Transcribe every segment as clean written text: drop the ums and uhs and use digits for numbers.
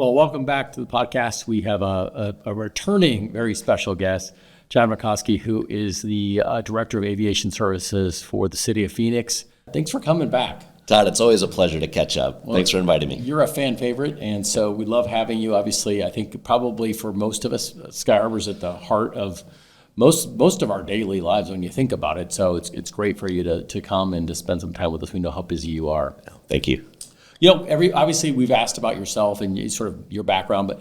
Well, welcome back to the podcast. We have a returning very special guest, John Makovsky, who is the Director of Aviation Services for the city of Phoenix. Thanks for coming back. Todd, it's always a pleasure to catch up. Well, thanks for inviting me. You're a fan favorite, and so we love having you. Obviously, I think probably for most of us, Sky Harbor's at the heart of most of our daily lives when you think about it. So it's great for you to come and to spend some time with us. We know how busy you are. Thank you. You know, obviously we've asked about yourself and sort of your background, but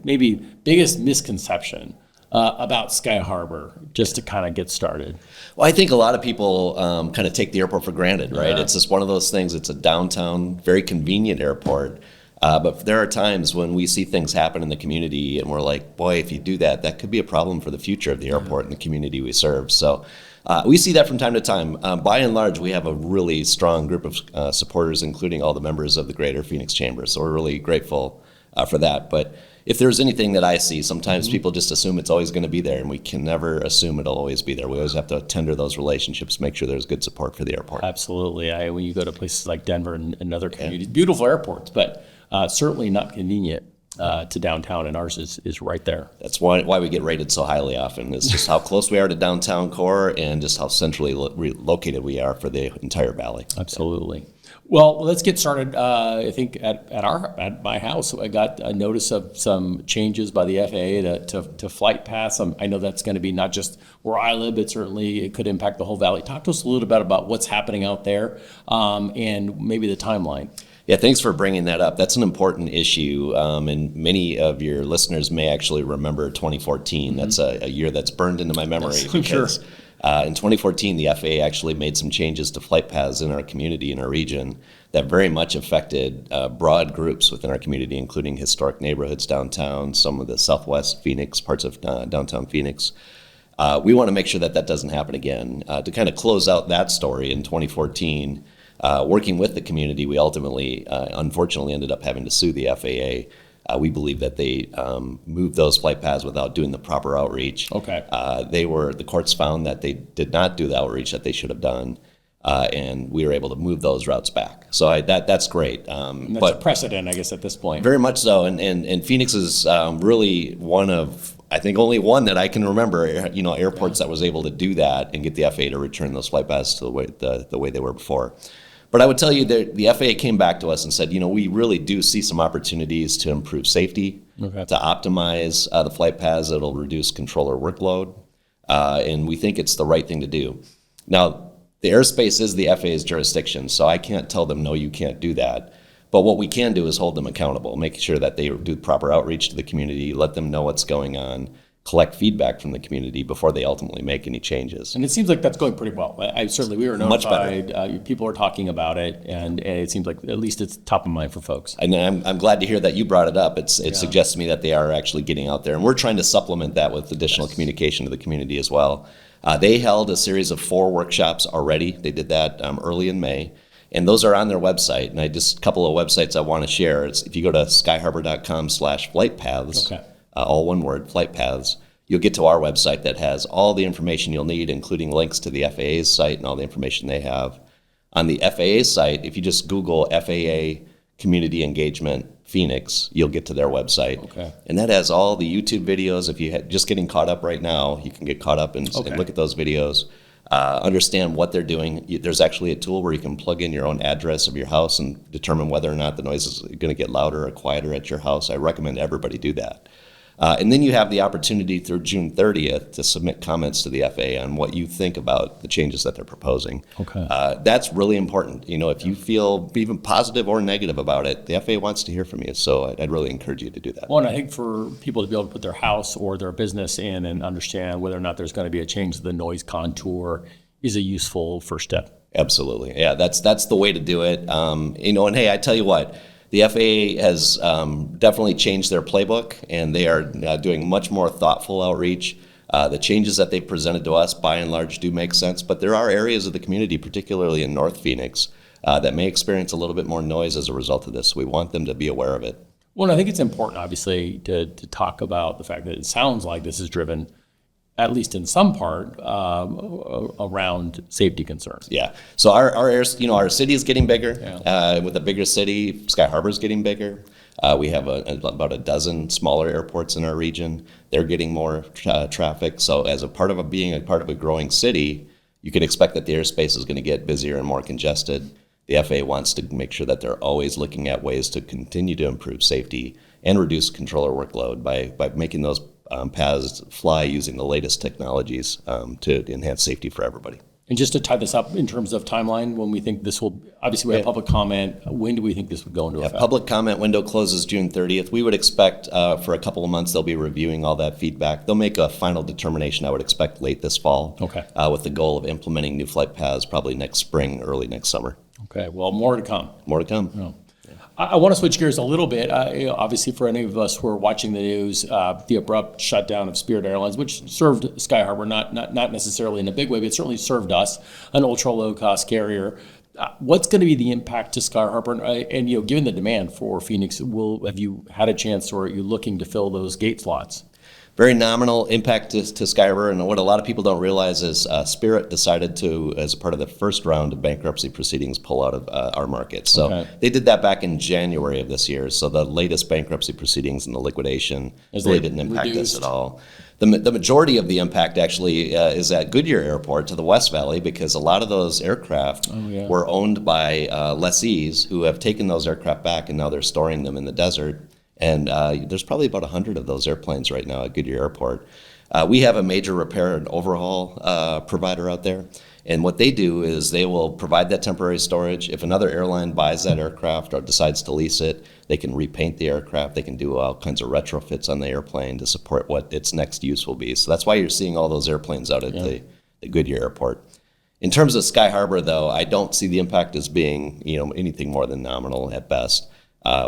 maybe biggest misconception about Sky Harbor, just to kind of get started. Well, I think a lot of people kind of take the airport for granted, right? Yeah. It's just one of those things. It's a downtown, very convenient airport. But there are times when we see things happen in the community and we're like, boy, if you do that, that could be a problem for the future of the airport and the community we serve. So we see that from time to time. By and large, we have a really strong group of supporters, including all the members of the Greater Phoenix Chamber. So we're really grateful for that. But if there's anything that I see, sometimes people just assume it's always going to be there, and we can never assume it'll always be there. We always have to tender those relationships, make sure there's good support for the airport. Absolutely. When you go to places like Denver and other communities, beautiful airports, but certainly not convenient to downtown, and ours is right there. That's why we get rated so highly often. It's just how close we are to downtown core and just how centrally located we are for the entire valley. Absolutely. Well, let's get started. I think at my house, I got a notice of some changes by the FAA to flight paths. I know that's going to be not just where I live, but certainly it could impact the whole valley. Talk to us a little bit about what's happening out there and maybe the timeline. Yeah, thanks for bringing that up. That's an important issue, and many of your listeners may actually remember 2014. That's a year that's burned into my memory. Yes, because, sure. In 2014, the FAA actually made some changes to flight paths in our community, in our region, that very much affected broad groups within our community, including historic neighborhoods downtown, some of the southwest Phoenix, parts of downtown Phoenix. We want to make sure that doesn't happen again. To kind of close out that story, in 2014, working with the community, we ultimately, unfortunately, ended up having to sue the FAA. We believe that they moved those flight paths without doing the proper outreach. Okay. The courts found that they did not do the outreach that they should have done, and we were able to move those routes back. So that's great. And that's a precedent, I guess, at this point. Very much so, and Phoenix is really one of, I think, only one that I can remember, airports that was able to do that and get the FAA to return those flight paths to the way they were before. But I would tell you that the FAA came back to us and said, we really do see some opportunities to improve safety, to optimize the flight paths that'll reduce controller workload, and we think it's the right thing to do. Now, the airspace is the FAA's jurisdiction, so I can't tell them, no, you can't do that. But what we can do is hold them accountable, make sure that they do proper outreach to the community, let them know what's going on, collect feedback from the community before they ultimately make any changes. And it seems like that's going pretty well. We were notified. Much better. People are talking about it, and it seems like at least it's top of mind for folks. And I'm glad to hear that you brought it up. It suggests to me that they are actually getting out there, and we're trying to supplement that with additional communication to the community as well. They held a series of 4 workshops already. They did that early in May. And those are on their website. And a couple of websites I want to share. If you go to skyharbor.com/flight paths, all one word, flight paths, you'll get to our website that has all the information you'll need, including links to the FAA's site and all the information they have. On the FAA site, if you just Google FAA Community Engagement Phoenix, you'll get to their website. Okay. And that has all the YouTube videos. If you're just getting caught up right now, you can get caught up and look at those videos. Understand what they're doing. There's actually a tool where you can plug in your own address of your house and determine whether or not the noise is going to get louder or quieter at your house. I recommend everybody do that. And then you have the opportunity through June 30th to submit comments to the FAA on what you think about the changes that they're proposing. Okay. That's really important. If you feel even positive or negative about it, the FAA wants to hear from you. So I'd really encourage you to do that. Well, and I think for people to be able to put their house or their business in and understand whether or not there's going to be a change to the noise contour is a useful first step. Absolutely. Yeah, that's the way to do it. And hey, I tell you what, the FAA has definitely changed their playbook, and they are doing much more thoughtful outreach. The changes that they've presented to us, by and large, do make sense, but there are areas of the community, particularly in North Phoenix, that may experience a little bit more noise as a result of this. We want them to be aware of it. Well, and I think it's important, obviously, to talk about the fact that it sounds like this is driven, at least in some part, around safety concerns. Yeah. So our city is getting bigger. With a bigger city, Sky Harbor is getting bigger. We have about a dozen smaller airports in our region. They're getting more traffic. So as being a part of a growing city, you can expect that the airspace is going to get busier and more congested. The FAA wants to make sure that they're always looking at ways to continue to improve safety and reduce controller workload by making those paths fly using the latest technologies to enhance safety for everybody. And just to tie this up in terms of timeline, when we think this will, obviously we have public comment, when do we think this would go into effect? Public comment window closes June 30th. We would expect for a couple of months they'll be reviewing all that feedback. They'll make a final determination, I would expect, late this fall. Okay. With the goal of implementing new flight paths probably next spring, early next summer. Okay, well, more to come. More to come. No. I want to switch gears a little bit. Obviously, for any of us who are watching the news, the abrupt shutdown of Spirit Airlines, which served Sky Harbor, not necessarily in a big way, but it certainly served us, an ultra low cost carrier. What's going to be the impact to Sky Harbor? And given the demand for Phoenix, have you had a chance, or are you looking to fill those gate slots? Very nominal impact to Sky Harbor, and what a lot of people don't realize is Spirit decided to, as part of the first round of bankruptcy proceedings, pull out of our market. So They did that back in January of this year. So the latest bankruptcy proceedings and the liquidation really didn't impact us at all. The majority of the impact actually is at Goodyear Airport to the West Valley, because a lot of those aircraft were owned by lessees who have taken those aircraft back, and now they're storing them in the desert. And there's probably about 100 of those airplanes right now at Goodyear Airport. We have a major repair and overhaul provider out there. And what they do is they will provide that temporary storage. If another airline buys that aircraft or decides to lease it, they can repaint the aircraft. They can do all kinds of retrofits on the airplane to support what its next use will be. So that's why you're seeing all those airplanes out at the Goodyear Airport. In terms of Sky Harbor, though, I don't see the impact as being anything more than nominal at best.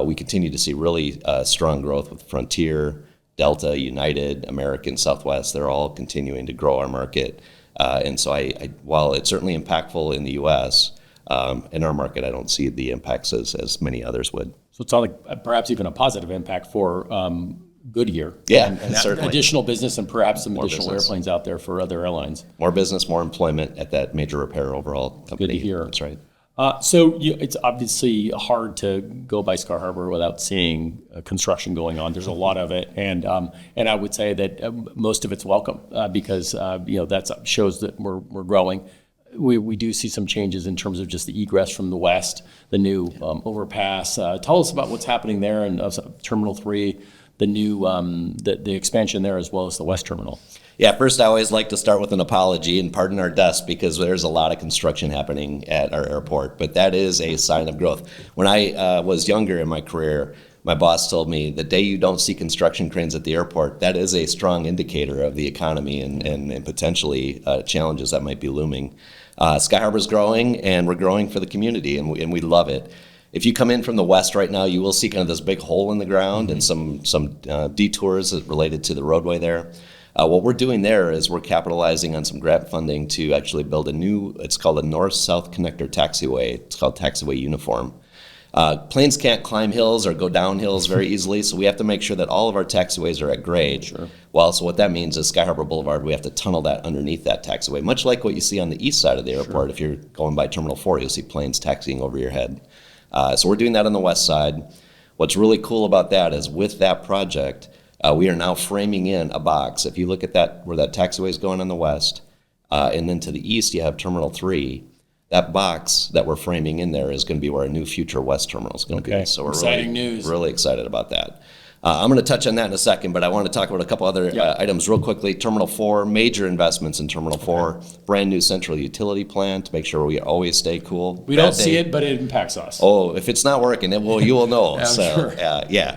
We continue to see really strong growth with Frontier, Delta, United, American, Southwest. They're all continuing to grow our market. And so while it's certainly impactful in the U.S., in our market, I don't see the impacts as many others would. So it's not like perhaps even a positive impact for Goodyear. Yeah, and certainly. Additional business and perhaps some More additional business. airplanes out there for other airlines. More business, more employment at that major repair overhaul company. Good to hear. That's right. So it's obviously hard to go by Sky Harbor without seeing construction going on. There's a lot of it, and I would say that most of it's welcome because that shows that we're growing. We do see some changes in terms of just the egress from the west, the new overpass. Tell us about what's happening there and Terminal 3, the new the expansion there, as well as the West Terminal. Yeah, first I always like to start with an apology and pardon our dust, because there's a lot of construction happening at our airport, but that is a sign of growth. When I was younger in my career, my boss told me the day you don't see construction cranes at the airport, that is a strong indicator of the economy and potentially challenges that might be looming. Sky Harbor's growing, and we're growing for the community, and we love it. If you come in from the west right now, you will see kind of this big hole in the ground and some detours related to the roadway there. What we're doing there is we're capitalizing on some grant funding to actually build it's called a North-South Connector Taxiway. It's called Taxiway Uniform. Planes can't climb hills or go down hills very easily, so we have to make sure that all of our taxiways are at grade. Sure. Well, so what that means is Sky Harbor Boulevard, we have to tunnel that underneath that taxiway, much like what you see on the east side of the airport. If you're going by Terminal 4, you'll see planes taxiing over your head. So we're doing that on the west side. What's really cool about that is with that project, we are now framing in a box. If you look at that, where that taxiway is going on the west, and then to the east you have Terminal 3, that box that we're framing in there is going to be where a new future West Terminal is going to be. So we're really excited about that. I'm going to touch on that in a second, but I want to talk about a couple other items real quickly. Terminal 4, major investments in Terminal 4, brand new central utility plant to make sure we always stay cool. We don't see it, but it impacts us. Oh, if it's not working, you will know. Sure.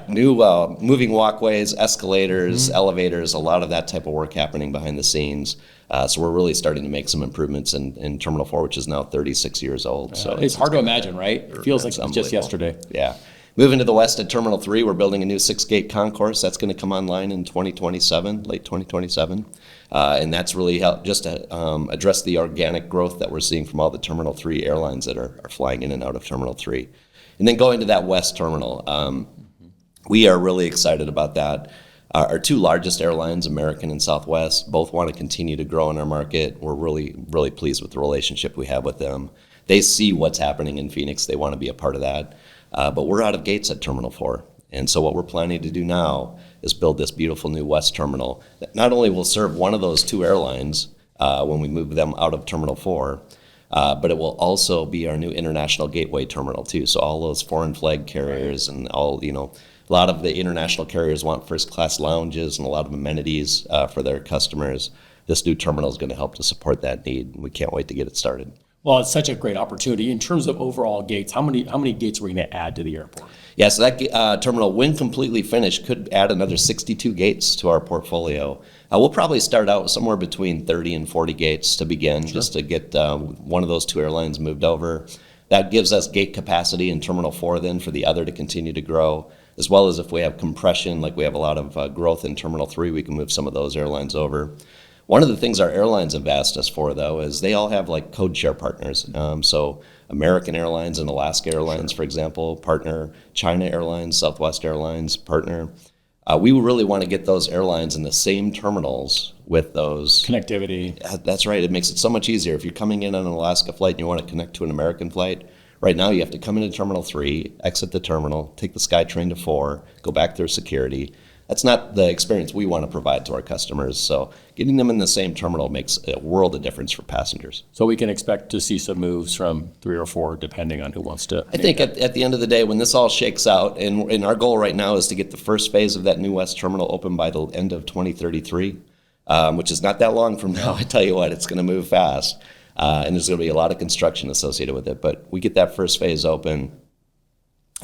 New moving walkways, escalators, elevators, a lot of that type of work happening behind the scenes. So we're really starting to make some improvements in Terminal 4, which is now 36 years old. So it's hard to imagine, right? It feels like it's just yesterday. Yeah. Moving to the west at Terminal 3, we're building a new 6-gate concourse. That's going to come online in 2027, late 2027. And that's really helped just to address the organic growth that we're seeing from all the Terminal 3 airlines that are flying in and out of Terminal 3. And then going to that west terminal, we are really excited about that. Our two largest airlines, American and Southwest, both want to continue to grow in our market. We're really, really pleased with the relationship we have with them. They see what's happening in Phoenix. They want to be a part of that. But we're out of gates at Terminal 4. And so what we're planning to do now is build this beautiful new West Terminal that not only will serve one of those two airlines when we move them out of Terminal 4, but it will also be our new international gateway terminal too. So all those foreign flag carriers and all, a lot of the international carriers want first class lounges and a lot of amenities for their customers. This new terminal is going to help to support that need, and we can't wait to get it started. Well, it's such a great opportunity. In terms of overall gates, how many gates are we going to add to the airport? Yeah, so that terminal, when completely finished, could add another 62 gates to our portfolio. We'll probably start out somewhere between 30 and 40 gates to begin, just to get one of those two airlines moved over. That gives us gate capacity in Terminal 4 then for the other to continue to grow, as well as if we have compression, like we have a lot of growth in Terminal 3, we can move some of those airlines over. One of the things our airlines have asked us for, though, is they all have like code share partners. So American Airlines and Alaska Airlines, for example, partner. China Airlines, Southwest Airlines, partner. We really want to get those airlines in the same terminals with those. Connectivity. That's right. It makes it so much easier. If you're coming in on an Alaska flight and you want to connect to an American flight, right now you have to come into Terminal 3, exit the terminal, take the SkyTrain to 4, go back through security. That's not the experience we want to provide to our customers. So getting them in the same terminal makes a world of difference for passengers. So we can expect to see some moves from 3 or 4, depending on who wants to. I think at the end of the day, when this all shakes out, and our goal right now is to get the first phase of that new West Terminal open by the end of 2033, which is not that long from now. I tell you what, it's going to move fast. And there's going to be a lot of construction associated with it. But we get that first phase open,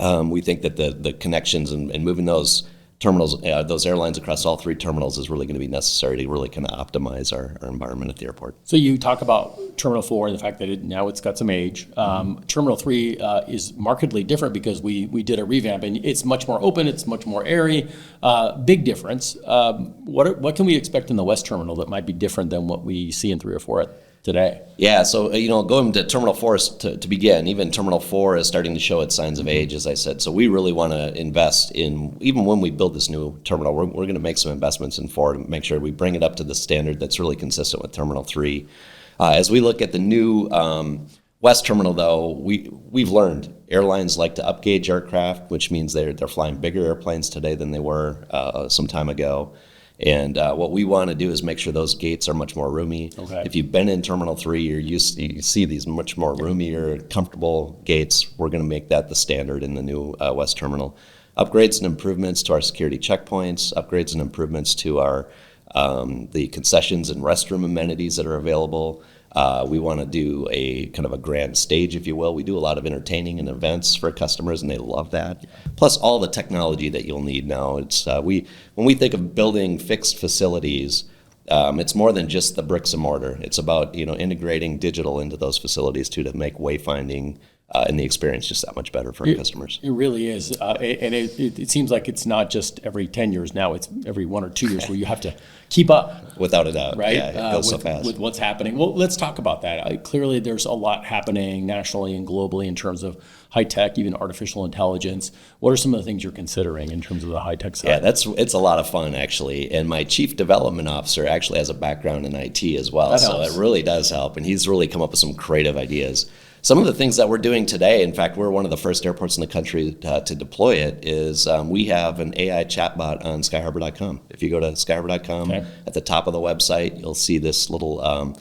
we think that the connections and moving those terminals, those airlines across all 3 terminals is really going to be necessary to really kind of optimize our environment at the airport. So you talk about Terminal 4 and the fact that now it's got some age. Terminal 3 is markedly different because we did a revamp, and it's much more open, it's much more airy. Big difference. What can we expect in the West Terminal that might be different than what we see in 3 or 4 today? Yeah, so going to Terminal 4 to begin, even Terminal 4 is starting to show its signs of age, as I said. So we really want to invest in, even when we build this new terminal, we're going to make some investments in 4 to make sure we bring it up to the standard that's really consistent with Terminal 3. As we look at the new West Terminal, though, we've learned airlines like to upgauge aircraft, which means they're flying bigger airplanes today than they were some time ago. And what we want to do is make sure those gates are much more roomy. Okay. If you've been in Terminal 3, you see these much more roomier, comfortable gates. We're going to make that the standard in the new West Terminal. Upgrades and improvements to our security checkpoints, upgrades and improvements to our the concessions and restroom amenities that are available. We want to do a kind of a grand stage, if you will. We do a lot of entertaining and events for customers, and they love that. Plus, all the technology that you'll need now. It's when we think of building fixed facilities, it's more than just the bricks and mortar. It's about integrating digital into those facilities too to make wayfinding and the experience just that much better for our customers. It really is, and it seems like it's not just every 10 years now; it's every 1 or 2 years where you have to keep up. Without a doubt, right? Yeah, it goes so fast. With what's happening. Well, let's talk about that. Clearly, there's a lot happening nationally and globally in terms of high tech, even artificial intelligence. What are some of the things you're considering in terms of the high tech side? Yeah, it's a lot of fun actually. And my chief development officer actually has a background in IT as well, so it really does help. And he's really come up with some creative ideas. Some of the things that we're doing today, in fact, we're one of the first airports in the country to deploy it, is we have an AI chatbot on skyharbor.com. If you go to skyharbor.com, at the top of the website, you'll see this little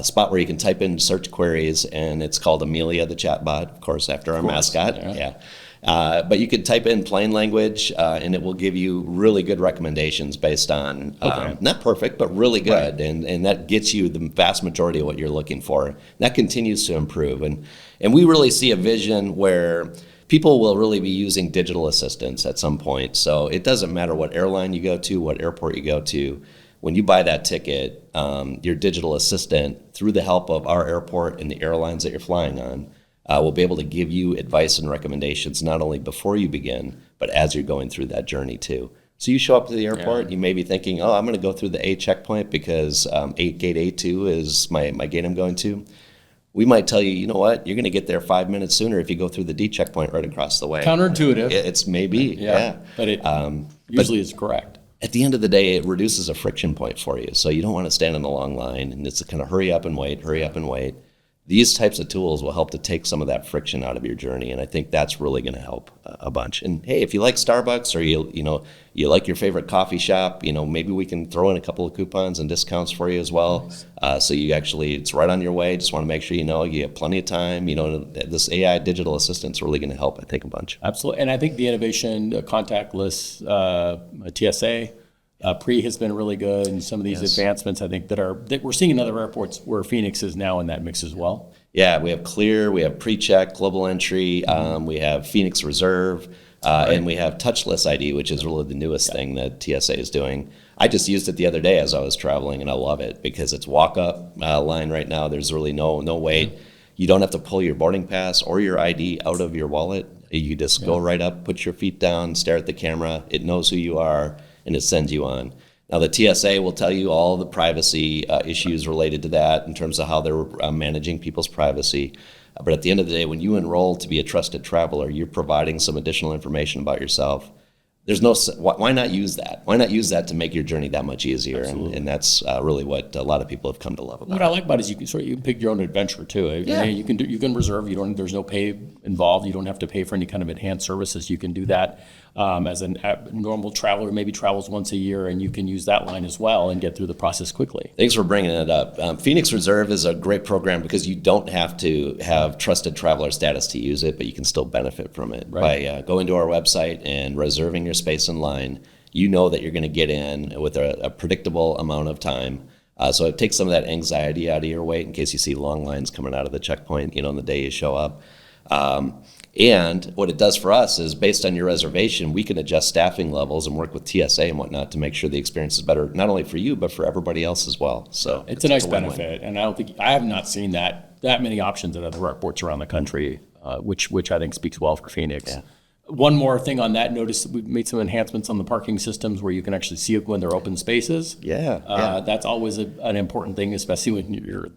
spot where you can type in search queries, and it's called Amelia, the chatbot, of course, after our mascot. Yeah. But you could type in plain language, and it will give you really good recommendations based on, not perfect, but really good. Right. And that gets you the vast majority of what you're looking for. And that continues to improve. And we really see a vision where people will really be using digital assistants at some point. So it doesn't matter what airline you go to, what airport you go to. When you buy that ticket, your digital assistant, through the help of our airport and the airlines that you're flying on, will be able to give you advice and recommendations not only before you begin, but as you're going through that journey too. So you show up to the airport, you may be thinking, I'm going to go through the A checkpoint because gate A2 is my gate I'm going to. We might tell you, you know what, you're going to get there 5 minutes sooner if you go through the D checkpoint right across the way. Counterintuitive. It's maybe, but it usually is correct. At the end of the day, it reduces a friction point for you. So you don't want to stand in a long line, and it's a kind of hurry up and wait. These types of tools will help to take some of that friction out of your journey, and I think that's really going to help a bunch. And hey, if you like Starbucks or you like your favorite coffee shop, maybe we can throw in a couple of coupons and discounts for you as well. So you actually, it's right on your way. Just want to make sure you have plenty of time. This AI digital assistant's really going to help, I think, a bunch. Absolutely, and I think the innovation contactless TSA. Pre has been really good, and some of these advancements I think that we're seeing in other airports where Phoenix is now in that mix as well. Yeah, we have Clear, we have pre-check, global entry, we have Phoenix Reserve, and we have touchless ID, which is really the newest thing that TSA is doing. I just used it the other day as I was traveling, and I love it because it's walk-up line right now. There's really no wait. You don't have to pull your boarding pass or your ID out of your wallet. You just go right up, put your feet down, stare at the camera. It knows who you are, and it sends you on. Now, the TSA will tell you all the privacy issues related to that in terms of how they're managing people's privacy. But at the end of the day, when you enroll to be a trusted traveler, you're providing some additional information about yourself. Why not use that? Why not use that to make your journey that much easier? And that's really what a lot of people have come to love about. What I like about it is you can pick your own adventure too. Yeah. You can reserve. There's no pay involved. You don't have to pay for any kind of enhanced services. You can do that as a normal traveler, maybe travels once a year, and you can use that line as well and get through the process quickly. Thanks for bringing it up. Phoenix Reserve is a great program because you don't have to have trusted traveler status to use it, but you can still benefit from it by going to our website and reserving your space in line. You know that you're going to get in with a predictable amount of time. So it takes some of that anxiety out of your wait in case you see long lines coming out of the checkpoint, on the day you show up. And what it does for us is based on your reservation, we can adjust staffing levels and work with TSA and whatnot to make sure the experience is better, not only for you, but for everybody else as well. So it's a nice benefit. And I have not seen that many options at other airports around the country, which I think speaks well for Phoenix. Yeah. One more thing on that, notice that we've made some enhancements on the parking systems where you can actually see when they're open spaces. Yeah. That's always an important thing, especially when you're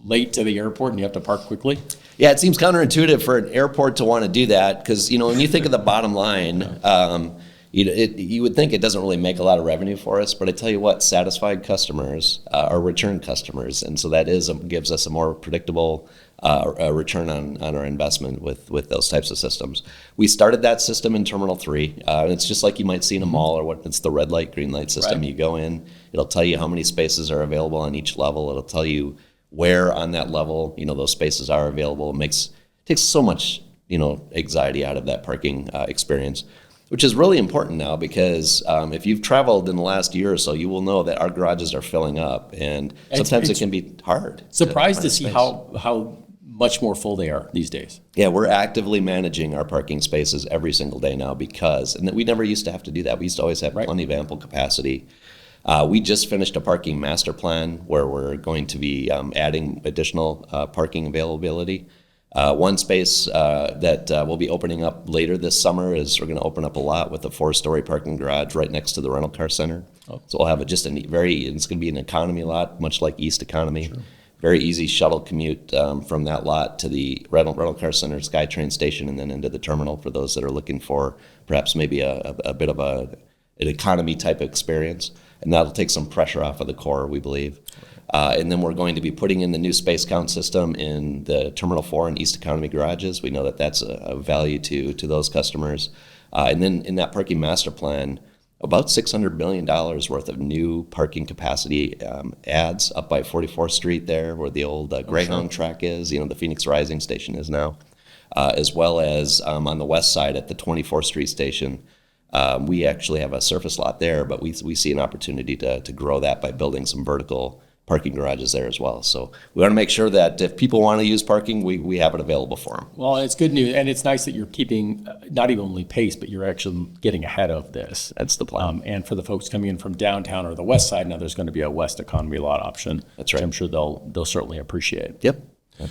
late to the airport and you have to park quickly. Yeah, it seems counterintuitive for an airport to want to do that because, when you think of the bottom line, you would think it doesn't really make a lot of revenue for us. But I tell you what, satisfied customers are return customers. And so that gives us a more predictable return on our investment with those types of systems. We started that system in Terminal 3. It's just like you might see in a mall or it's the red light, green light system. Right. You go in, it'll tell you how many spaces are available on each level. It'll tell you where on that level, those spaces are available. It takes so much, anxiety out of that parking experience, which is really important now because if you've traveled in the last year or so, you will know that our garages are filling up, and sometimes it can be hard. Surprised to see how much more full they are these days. Yeah, we're actively managing our parking spaces every single day now and we never used to have to do that. We used to always have plenty of ample capacity. We just finished a parking master plan where we're going to be adding additional parking availability. One space that we'll be opening up later this summer is we're going to open up a lot with a 4-story parking garage right next to the rental car center. Oh. So we'll have it's going to be an economy lot, much like East Economy. Sure. Very easy shuttle commute from that lot to the rental car center, SkyTrain station, and then into the terminal for those that are looking for perhaps maybe a bit of an economy type experience. And that'll take some pressure off of the core, we believe. And then we're going to be putting in the new space count system in the Terminal 4 and East Economy garages. We know that that's a value to those customers. And then in that parking master plan, about $600 million worth of new parking capacity adds up by 44th Street there, where the old Greyhound track is, the Phoenix Rising station is now, as well as on the west side at the 24th Street station. We actually have a surface lot there, but we see an opportunity to grow that by building some vertical parking garages there as well. So we want to make sure that if people want to use parking, we have it available for them. Well, it's good news, and it's nice that you're keeping not even only pace, but you're actually getting ahead of this. That's the plan. And for the folks coming in from downtown or the west side, now there's going to be a West Economy lot option. That's right. Which I'm sure they'll certainly appreciate. Yep.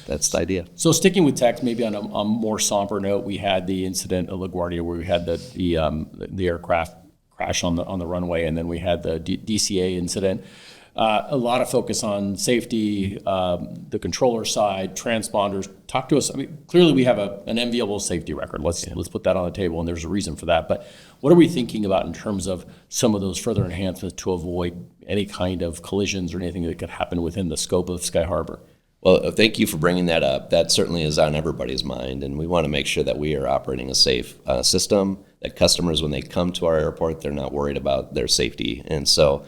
That's the idea. So sticking with tech, maybe on a more somber note, we had the incident at LaGuardia where we had the aircraft crash on the runway, and then we had the DCA incident. A lot of focus on safety, the controller side, transponders. Talk to us. I mean, clearly we have an enviable safety record. Let's put that on the table, and there's a reason for that. But what are we thinking about in terms of some of those further enhancements to avoid any kind of collisions or anything that could happen within the scope of Sky Harbor? Well, thank you for bringing that up. That certainly is on everybody's mind, and we want to make sure that we are operating a safe system, that customers, when they come to our airport, they're not worried about their safety. And so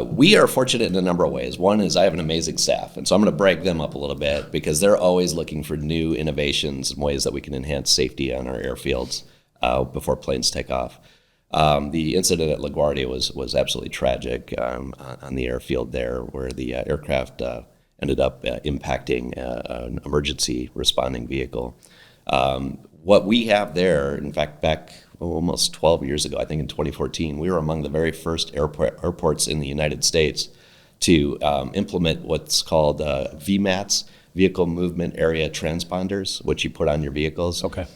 we are fortunate in a number of ways. One is I have an amazing staff, and so I'm going to brag them up a little bit because they're always looking for new innovations and ways that we can enhance safety on our airfields before planes take off. The incident at LaGuardia was absolutely tragic on the airfield there, where the aircraft ended up impacting an emergency responding vehicle. What we have there, in fact, back almost 12 years ago, I think in 2014, we were among the very first airports in the United States to implement what's called VMATs, Vehicle Movement Area Transponders, which you put on your vehicles. Okay.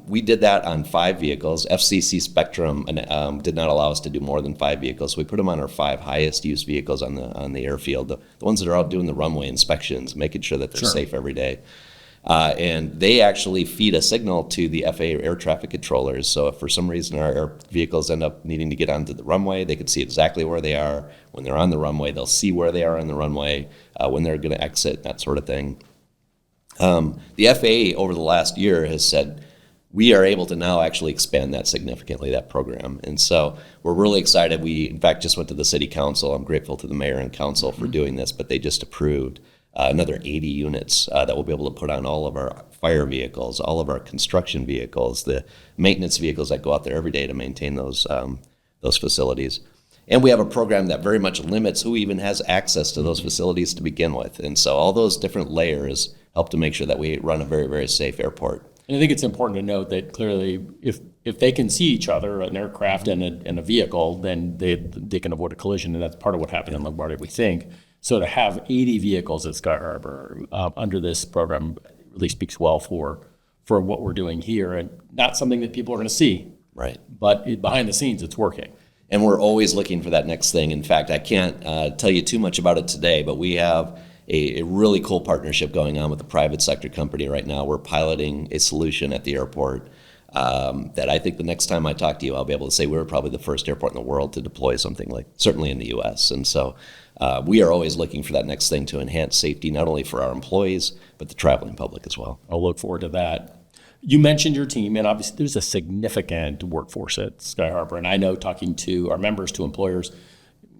We did that on 5 vehicles. FCC Spectrum did not allow us to do more than 5 vehicles. So we put them on our 5 highest used vehicles on the airfield, the ones that are out doing the runway inspections, making sure that they're safe every day. And they actually feed a signal to the FAA air traffic controllers. So if for some reason our air vehicles end up needing to get onto the runway, they can see exactly where they are. When they're on the runway, they'll see where they are on the runway, when they're going to exit, that sort of thing. The FAA over the last year has said we are able to now actually expand that significantly, that program. And so we're really excited. We, in fact, just went to the city council. I'm grateful to the mayor and council for doing this, but they just approved another 80 units that we'll be able to put on all of our fire vehicles, all of our construction vehicles, the maintenance vehicles that go out there every day to maintain those facilities. And we have a program that very much limits who even has access to those facilities to begin with. And so all those different layers help to make sure that we run a very, very safe airport. And I think it's important to note that clearly if they can see each other, an aircraft and a vehicle, then they can avoid a collision, and that's part of what happened in LaGuardia, we think. So to have 80 vehicles at Sky Harbor under this program really speaks well for what we're doing here, and not something that people are going to see. Right. But behind the scenes, it's working. And we're always looking for that next thing. In fact, I can't tell you too much about it today, but we have a really cool partnership going on with a private sector company right now. We're piloting a solution at the airport that I think the next time I talk to you, I'll be able to say we were probably the first airport in the world to deploy something like, certainly in the U.S. And so we are always looking for that next thing to enhance safety, not only for our employees, but the traveling public as well. I'll look forward to that. You mentioned your team, and obviously there's a significant workforce at Sky Harbor. And I know, talking to our members, to employers,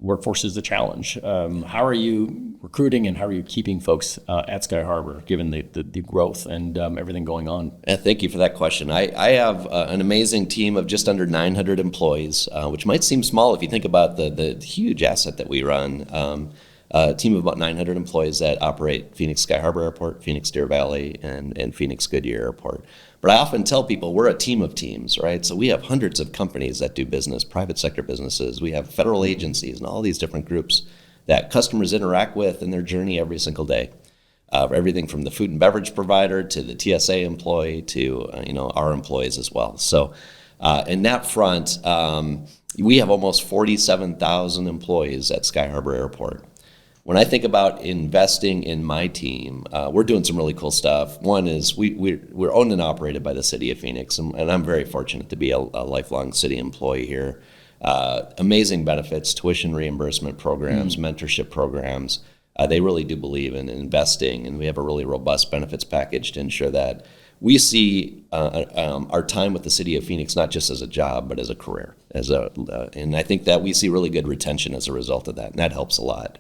workforce is the challenge. How are you recruiting, and how are you keeping folks at Sky Harbor, given the growth and everything going on? Thank you for that question. I have an amazing team of just under 900 employees, which might seem small if you think about the huge asset that we run. A team of about 900 employees that operate Phoenix Sky Harbor Airport, Phoenix Deer Valley, and Phoenix Goodyear Airport. But I often tell people we're a team of teams, right? So we have hundreds of companies that do business, private sector businesses. We have federal agencies and all these different groups that customers interact with in their journey every single day. Everything from the food and beverage provider to the TSA employee to our employees as well. So in that front, we have almost 47,000 employees at Sky Harbor Airport. When I think about investing in my team, we're doing some really cool stuff. One is we're owned and operated by the city of Phoenix, and I'm very fortunate to be a lifelong city employee here. Amazing benefits, tuition reimbursement programs, mentorship programs. They really do believe in investing, and we have a really robust benefits package to ensure that we see our time with the city of Phoenix not just as a job, but as a career. And I think that we see really good retention as a result of that, and that helps a lot.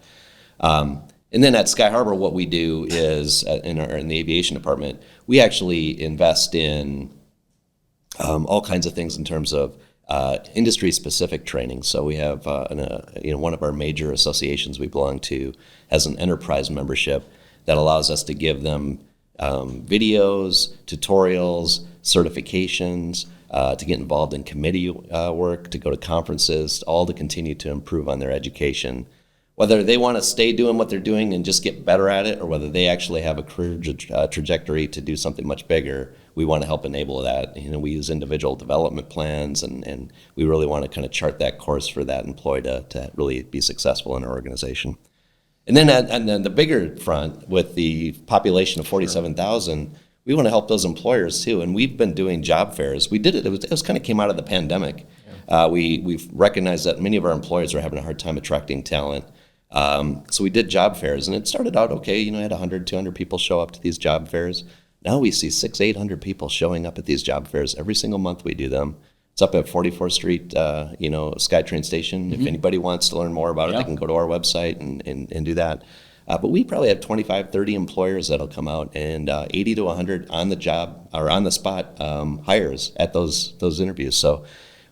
And then at Sky Harbor, what we do is, in the aviation department, we actually invest in all kinds of things in terms of industry-specific training. So we have, one of our major associations we belong to has an enterprise membership that allows us to give them videos, tutorials, certifications, to get involved in committee work, to go to conferences, all to continue to improve on their education. Whether they want to stay doing what they're doing and just get better at it, or whether they actually have a career trajectory to do something much bigger, we want to help enable that. We use individual development plans, and we really want to kind of chart that course for that employee to really be successful in our organization. And then the bigger front, with the population of 47,000, we want to help those employers too. And we've been doing job fairs. We did it. It was kind of came out of the pandemic. We've recognized that many of our employers are having a hard time attracting talent. So we did job fairs, and it started out okay. You know, I had 100, 200 people show up to these job fairs. Now we see 600, 800 people showing up at these job fairs every single month we do them. It's up at 44th Street, SkyTrain station. If anybody wants to learn more about it, they can go to our website and do that. But we probably have 25, 30 employers that'll come out, and 80 to 100 on the job or on the spot hires at those interviews. So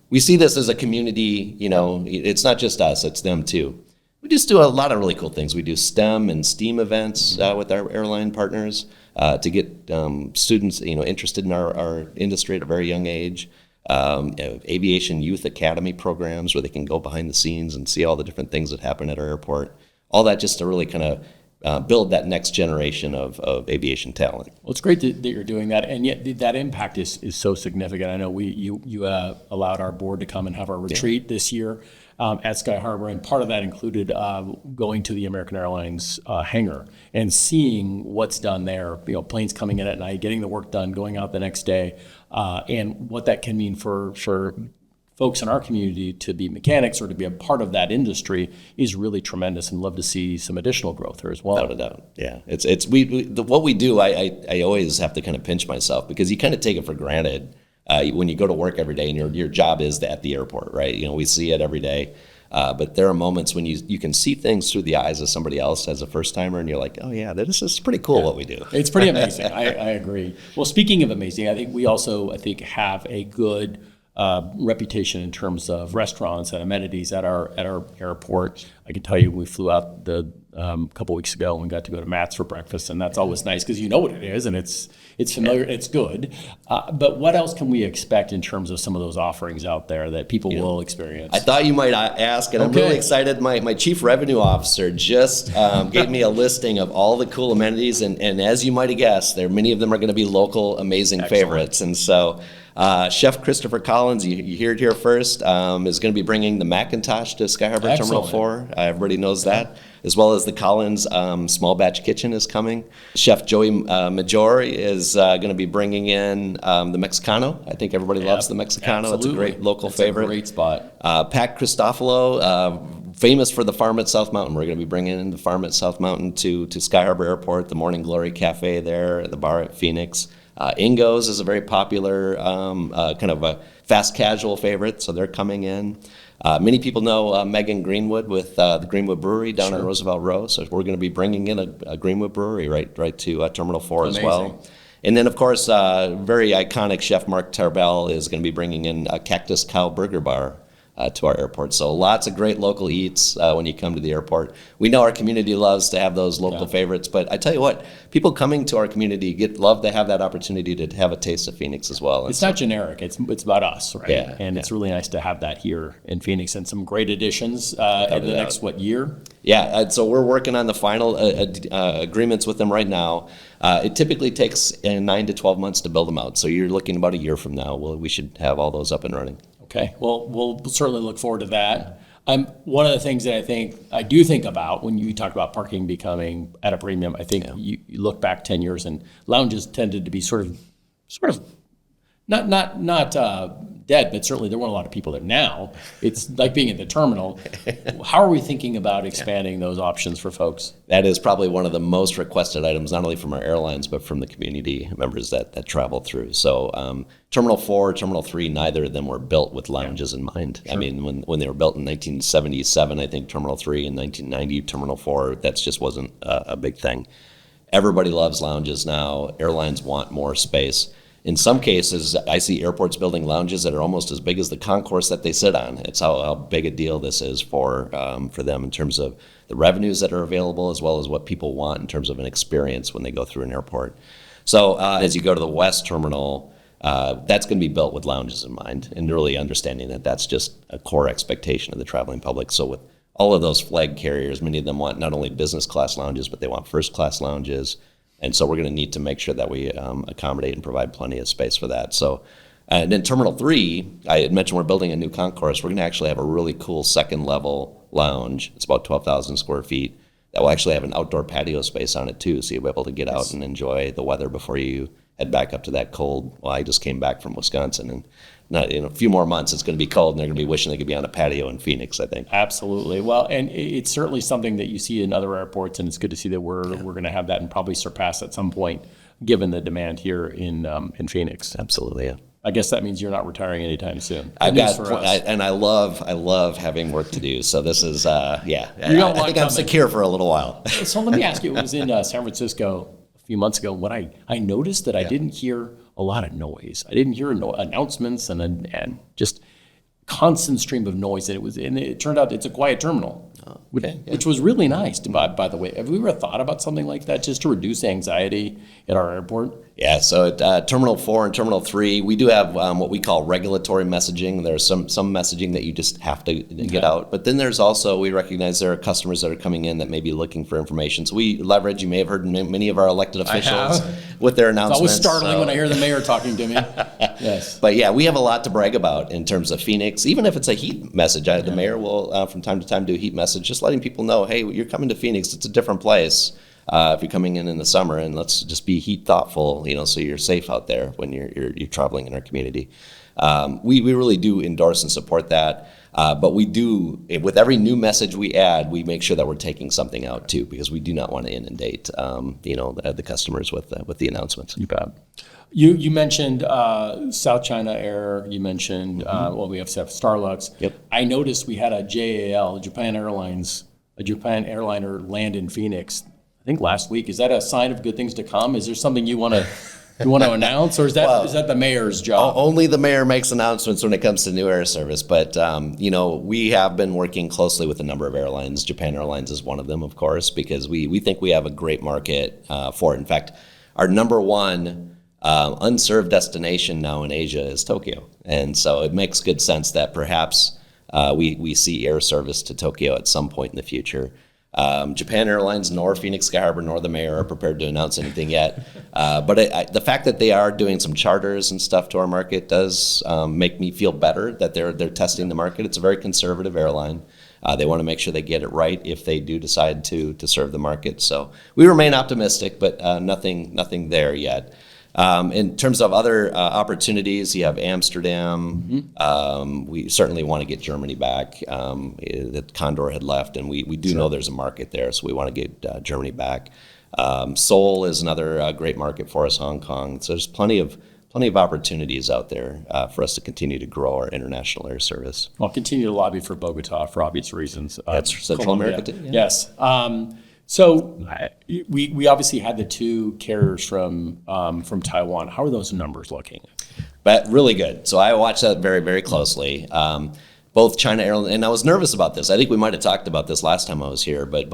we see this as a community. You know, it's not just us; it's them too. We just do a lot of really cool things. We do STEM and STEAM events with our airline partners to get students, interested in our industry at a very young age. Aviation Youth Academy programs where they can go behind the scenes and see all the different things that happen at our airport. All that just to really kind of build that next generation of aviation talent. Well, it's great that you're doing that, and yet that impact is so significant. I know you allowed our board to come and have our retreat this year at Sky Harbor, and part of that included going to the American Airlines hangar and seeing what's done there. Planes coming in at night, getting the work done, going out the next day, and what that can mean for folks in our community to be mechanics or to be a part of that industry is really tremendous, and love to see some additional growth there as well. Without a doubt, yeah. What we do. I always have to kind of pinch myself because you kind of take it for granted when you go to work every day and your job is at the airport, right? We see it every day, but there are moments when you can see things through the eyes of somebody else as a first timer, and you're like, oh yeah, this is pretty cool what we do. It's pretty amazing. I agree. Well, speaking of amazing, I think we also have a good reputation in terms of restaurants and amenities at our airport. I can tell you, we flew out a couple weeks ago and we got to go to Matt's for breakfast, and that's always nice because you know what it is and it's familiar, it's good. But what else can we expect in terms of some of those offerings out there that people will experience? I thought you might ask, and I'm really excited. My chief revenue officer just gave me a listing of all the cool amenities, and as you might have guessed, many of them are going to be local amazing favorites, and so. Chef Christopher Collins, you hear it here first, is going to be bringing the Macintosh to Sky Harbor Terminal 4. Everybody knows that. As well as the Collins Small Batch Kitchen is coming. Chef Joey Major is going to be bringing in the Mexicano. I think everybody loves the Mexicano. Absolutely. It's a great local favorite. A great spot. Pat Christofalo, famous for the Farm at South Mountain. We're going to be bringing in the Farm at South Mountain to Sky Harbor Airport, the Morning Glory Cafe there, the bar at Phoenix. Ingo's is a very popular kind of a fast casual favorite, so they're coming in. Many people know Megan Greenwood with the Greenwood Brewery down on Roosevelt Row, so we're going to be bringing in a Greenwood Brewery right to Terminal 4 as well. And then, of course, very iconic chef Mark Tarbell is going to be bringing in a Cactus Cow Burger Bar to our airport. So lots of great local eats when you come to the airport. We know our community loves to have those local favorites, but I tell you what, people coming to our community love to have that opportunity to have a taste of Phoenix as well. It's not generic. It's about us, right? Yeah, and it's really nice to have that here in Phoenix, and some great additions in the next, year? Yeah, so we're working on the final agreements with them right now. It typically takes 9 to 12 months to build them out, so you're looking about a year from now. We should have all those up and running. Okay, well, we'll certainly look forward to that. One of the things that I do think about when you talk about parking becoming at a premium, I think you look back 10 years and lounges tended to be sort of not dead, but certainly there weren't a lot of people there. Now it's like being at the terminal. How are we thinking about expanding those options for folks? That is probably one of the most requested items, not only from our airlines, but from the community members that travel through. So Terminal 4, Terminal 3, neither of them were built with lounges in mind. Sure. I mean, when they were built in 1977, I think Terminal 3, in 1990, Terminal 4, that just wasn't a big thing. Everybody loves lounges now. Airlines want more space. In some cases, I see airports building lounges that are almost as big as the concourse that they sit on. It's how big a deal this is for them in terms of the revenues that are available, as well as what people want in terms of an experience when they go through an airport. So as you go to the West Terminal, that's going to be built with lounges in mind, and really understanding that that's just a core expectation of the traveling public. So with all of those flag carriers, many of them want not only business class lounges, but they want first class lounges. And so we're going to need to make sure that we accommodate and provide plenty of space for that. So, and then Terminal 3, I had mentioned we're building a new concourse. We're going to actually have a really cool second level lounge. It's about 12,000 square feet. That will actually have an outdoor patio space on it too, so you'll be able to get out and enjoy the weather before you head back up to that cold. Well, I just came back from Wisconsin, and not in a few more months it's going to be cold, and they're going to be wishing they could be on a patio in Phoenix, I think. Absolutely. Well, and it's certainly something that you see in other airports, and it's good to see that we're going to have that and probably surpass at some point, given the demand here in Phoenix. Absolutely, yeah. I guess that means you're not retiring anytime soon. I us. love having work to do. So this is, I think I'm coming. secure for a little while. So let me ask you, it was in San Francisco a few months ago when I noticed that I didn't hear a lot of noise. I didn't hear announcements and just constant stream of noise. And it turned out it's a quiet terminal, which was really nice. By the way, have we ever thought about something like that just to reduce anxiety at our airport? Yeah, so at Terminal 4 and Terminal 3, we do have what we call regulatory messaging. There's some messaging that you just have to get out. But then there's also, we recognize there are customers that are coming in that may be looking for information. So we leverage, you may have heard many of our elected officials with their announcements. It's always startling when I hear the mayor talking to me. Yes. But yeah, we have a lot to brag about in terms of Phoenix. Even if it's a heat message, the mayor will from time to time do a heat message, just letting people know, hey, you're coming to Phoenix. It's a different place. If you're coming in the summer, and let's just be heat thoughtful, so you're safe out there when you're traveling in our community. We really do endorse and support that, but we do, with every new message we add, we make sure that we're taking something out too, because we do not want to inundate the customers with the announcements. You bet. You mentioned South China Air. You mentioned we have Starlux. Yep. I noticed we had a Japan airliner land in Phoenix, I think last week. Is that a sign of good things to come? Is there something you want to announce, or is that the mayor's job? Only the mayor makes announcements when it comes to new air service. But we have been working closely with a number of airlines. Japan Airlines is one of them, of course, because we think we have a great market for it. In fact, our number one unserved destination now in Asia is Tokyo, and so it makes good sense that perhaps we see air service to Tokyo at some point in the future. Japan Airlines nor Phoenix Sky Harbor nor the mayor are prepared to announce anything yet. But the fact that they are doing some charters and stuff to our market does make me feel better that they're testing the market. It's a very conservative airline. They want to make sure they get it right if they do decide to serve the market. So we remain optimistic, but nothing there yet. In terms of other opportunities, you have Amsterdam. We certainly want to get Germany back. That Condor had left, and we do know there's a market there, so we want to get Germany back. Seoul is another great market for us, Hong Kong. So there's plenty of opportunities out there for us to continue to grow our international air service. I'll continue to lobby for Bogota for obvious reasons. That's Central America too. Yeah. Yes. So we obviously had the two carriers from Taiwan. How are those numbers looking? But really good. So I watched that very, very closely. Both China Airlines, and I was nervous about this. I think we might have talked about this last time I was here, but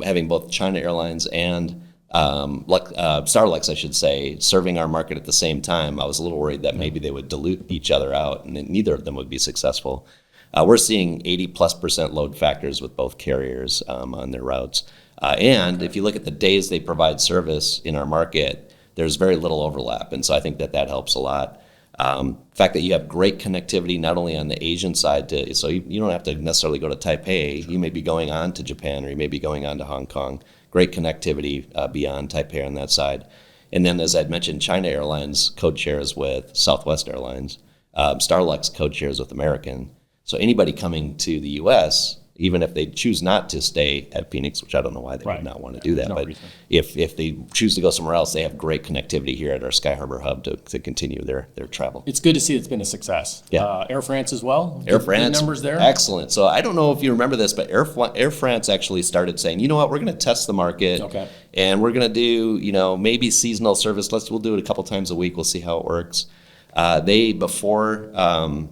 having both China Airlines and Starlux, I should say, serving our market at the same time, I was a little worried that maybe they would dilute each other out and neither of them would be successful. We're seeing 80+% load factors with both carriers on their routes. And if you look at the days they provide service in our market, there's very little overlap. And so I think that helps a lot. The fact that you have great connectivity, not only on the Asian side, so you don't have to necessarily go to Taipei. You may be going on to Japan, or you may be going on to Hong Kong. Great connectivity beyond Taipei on that side. And then, as I'd mentioned, China Airlines code shares with Southwest Airlines. Starlux code shares with American. So anybody coming to the U.S., even if they choose not to stay at Phoenix, which I don't know why they would not want to do that, but if they choose to go somewhere else, they have great connectivity here at our Sky Harbor hub to continue their travel. It's good to see it's been a success. Yeah. Air France as well? Air France. Numbers there? Excellent. So I don't know if you remember this, but Air France actually started saying, you know what, we're going to test the market. Okay. And we're going to do, maybe seasonal service. We'll do it a couple times a week. We'll see how it works. Before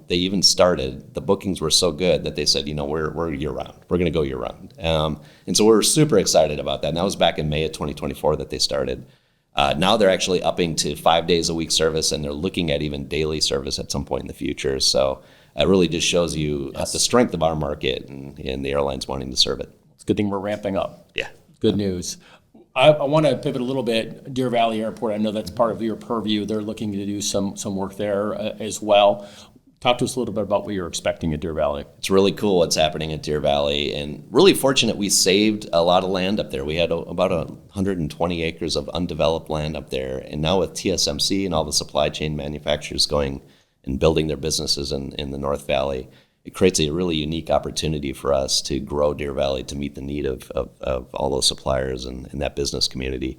they even started, the bookings were so good that they said, we're year round. We're going to go year round. And so we're super excited about that. And that was back in May of 2024 that they started. Now they're actually upping to 5 days a week service, and they're looking at even daily service at some point in the future. So it really just shows you the strength of our market and the airlines wanting to serve it. It's a good thing we're ramping up. Yeah. Good news. I want to pivot a little bit. Deer Valley Airport, I know that's part of your purview. They're looking to do some work there as well. Talk to us a little bit about what you're expecting at Deer Valley. It's really cool what's happening at Deer Valley, and really fortunate we saved a lot of land up there. We had about 120 acres of undeveloped land up there, and now with TSMC and all the supply chain manufacturers going and building their businesses in the North Valley, it creates a really unique opportunity for us to grow Deer Valley to meet the need of all those suppliers and that business community.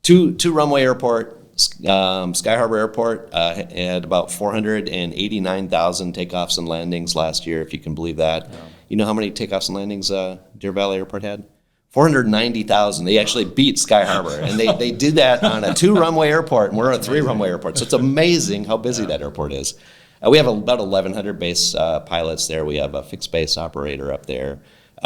Two runway airport. Sky Harbor Airport had about 489,000 takeoffs and landings last year, if you can believe that. Wow. You know how many takeoffs and landings Deer Valley Airport had? 490,000. They actually beat Sky Harbor, and they did that on a 2-runway airport, and we're a 3-runway airport. So it's amazing how busy that airport is. We have about 1,100 base pilots there. We have a fixed base operator up there.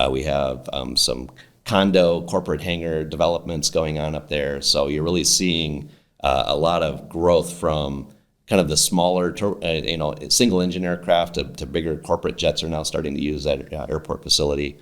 We have some condo corporate hangar developments going on up there. So you're really seeing a lot of growth from kind of the smaller, single engine aircraft to bigger corporate jets are now starting to use that airport facility.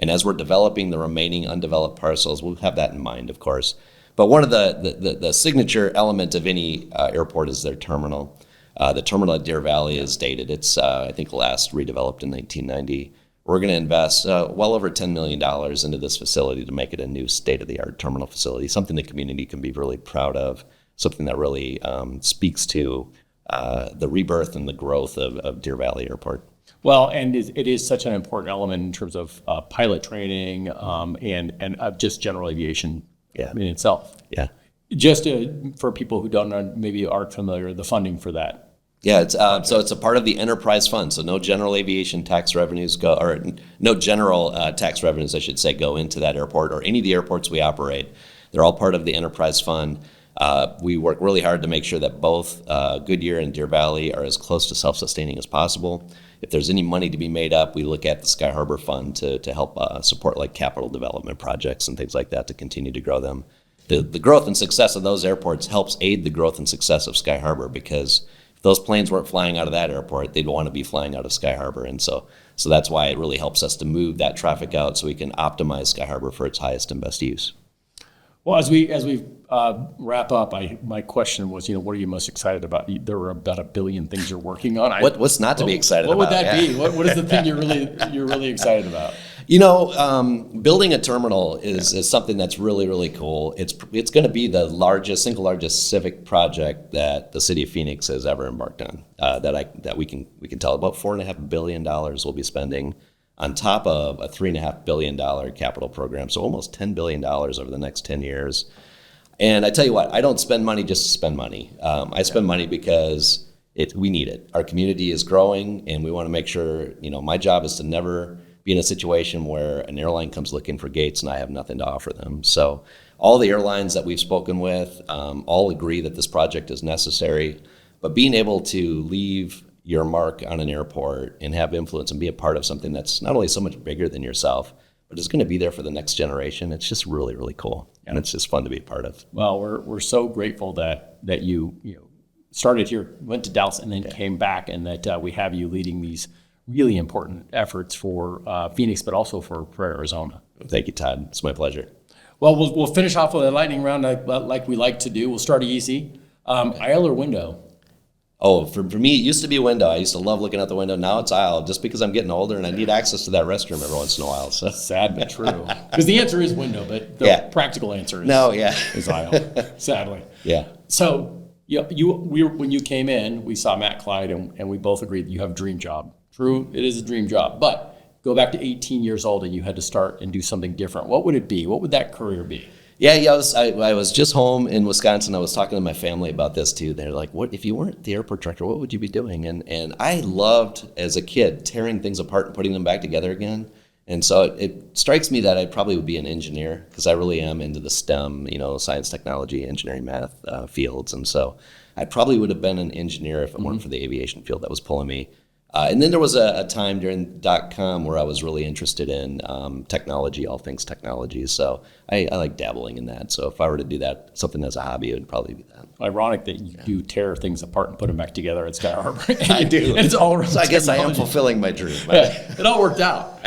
And as we're developing the remaining undeveloped parcels, we'll have that in mind, of course. But one of the signature element of any airport is their terminal. The terminal at Deer Valley is dated. It's, I think, last redeveloped in 1990. We're going to invest well over $10 million into this facility to make it a new state-of-the-art terminal facility, something the community can be really proud of, something that really speaks to the rebirth and the growth of Deer Valley Airport. Well, and it is such an important element in terms of pilot training and just general aviation in itself. Yeah. Just for people who don't know, maybe aren't familiar, the funding for that. Yeah, it's so it's a part of the enterprise fund. So no general aviation tax revenues go, or no general tax revenues, I should say, go into that airport or any of the airports we operate. They're all part of the enterprise fund. We work really hard to make sure that both Goodyear and Deer Valley are as close to self-sustaining as possible. If there's any money to be made up, we look at the Sky Harbor Fund to help support like capital development projects and things like that to continue to grow them. The growth and success of those airports helps aid the growth and success of Sky Harbor, because if those planes weren't flying out of that airport, they'd want to be flying out of Sky Harbor. And so that's why it really helps us to move that traffic out so we can optimize Sky Harbor for its highest and best use. Well, as we wrap up, my question was, what are you most excited about? There were about 1 billion things you're working on. What's not to be excited about? What would that be? What is the thing you're really excited about? Building a terminal is something that's really, really cool. It's going to be the single largest civic project that the city of Phoenix has ever embarked on. That we can tell about $4.5 billion we'll be spending on top of a $3.5 billion capital program. So almost $10 billion over the next 10 years. And I tell you what, I don't spend money just to spend money. I spend money because we need it. Our community is growing, and we want to make sure, my job is to never be in a situation where an airline comes looking for gates and I have nothing to offer them. So all the airlines that we've spoken with all agree that this project is necessary, but being able to leave your mark on an airport and have influence and be a part of something that's not only so much bigger than yourself, but it's going to be there for the next generation. It's just really, really cool. And it's just fun to be a part of. Well, we're so grateful that you started here, went to Dallas, and then came back, and that we have you leading these really important efforts for Phoenix, but also for Arizona. Thank you, Todd. It's my pleasure. Well, we'll finish off with a lightning round like we like to do. We'll start easy. Aisle or window? Oh, for me, it used to be a window. I used to love looking out the window. Now it's aisle, just because I'm getting older and I need access to that restroom every once in a while. So sad but true. Because the answer is window, but the practical answer is aisle. Sadly. Yeah. So when you came in, we saw Matt Clyde, and we both agreed that you have a dream job. True, it is a dream job. But go back to 18 years old and you had to start and do something different. What would it be? What would that career be? Yeah. I was just home in Wisconsin. I was talking to my family about this too. They're like, "What if you weren't the airport director? What would you be doing?" And I loved, as a kid, tearing things apart and putting them back together again. And so it strikes me that I probably would be an engineer, because I really am into the STEM, science, technology, engineering, math fields. And so I probably would have been an engineer if it weren't for the aviation field that was pulling me. And then there was a time during .com where I was really interested in technology, all things technology. So I like dabbling in that. So if I were to do that, something as a hobby, it would probably be that. Ironic that you do tear things apart and put them back together at Sky Harbor. I do. And it's all around so I guess I am fulfilling my dream. It all worked out.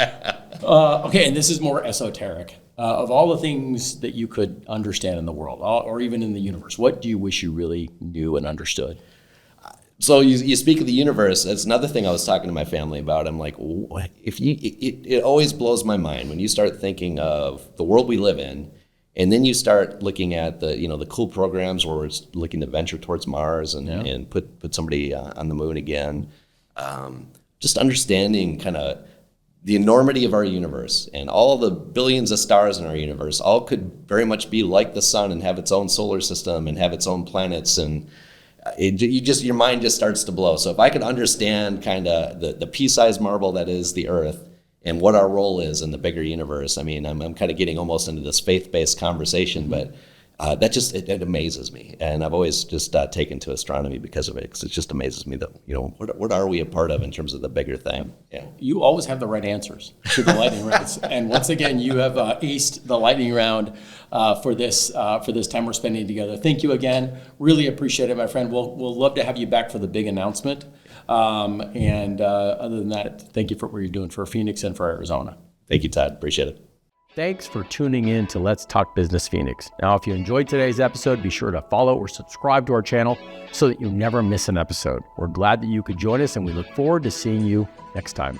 Okay, and this is more esoteric. Of all the things that you could understand in the world, or even in the universe, what do you wish you really knew and understood? So you speak of the universe. That's another thing I was talking to my family about. I'm like, it always blows my mind when you start thinking of the world we live in, and then you start looking at the cool programs where we're looking to venture towards Mars and put somebody on the moon again. Just understanding kind of the enormity of our universe and all the billions of stars in our universe all could very much be like the sun and have its own solar system and have its own planets, and your mind just starts to blow. So if I could understand kind of the pea-sized marble that is the Earth and what our role is in the bigger universe, I mean, I'm kind of getting almost into this faith-based conversation, but that just it amazes me, and I've always just taken to astronomy because of it, because it just amazes me that what are we a part of in terms of the bigger thing? Yeah. You always have the right answers to the lightning rounds, and once again, you have aced the lightning round for this time we're spending together. Thank you again. Really appreciate it, my friend. We'll love to have you back for the big announcement. And other than that, thank you for what you're doing for Phoenix and for Arizona. Thank you, Todd. Appreciate it. Thanks for tuning in to Let's Talk Business Phoenix. Now, if you enjoyed today's episode, be sure to follow or subscribe to our channel so that you never miss an episode. We're glad that you could join us, and we look forward to seeing you next time.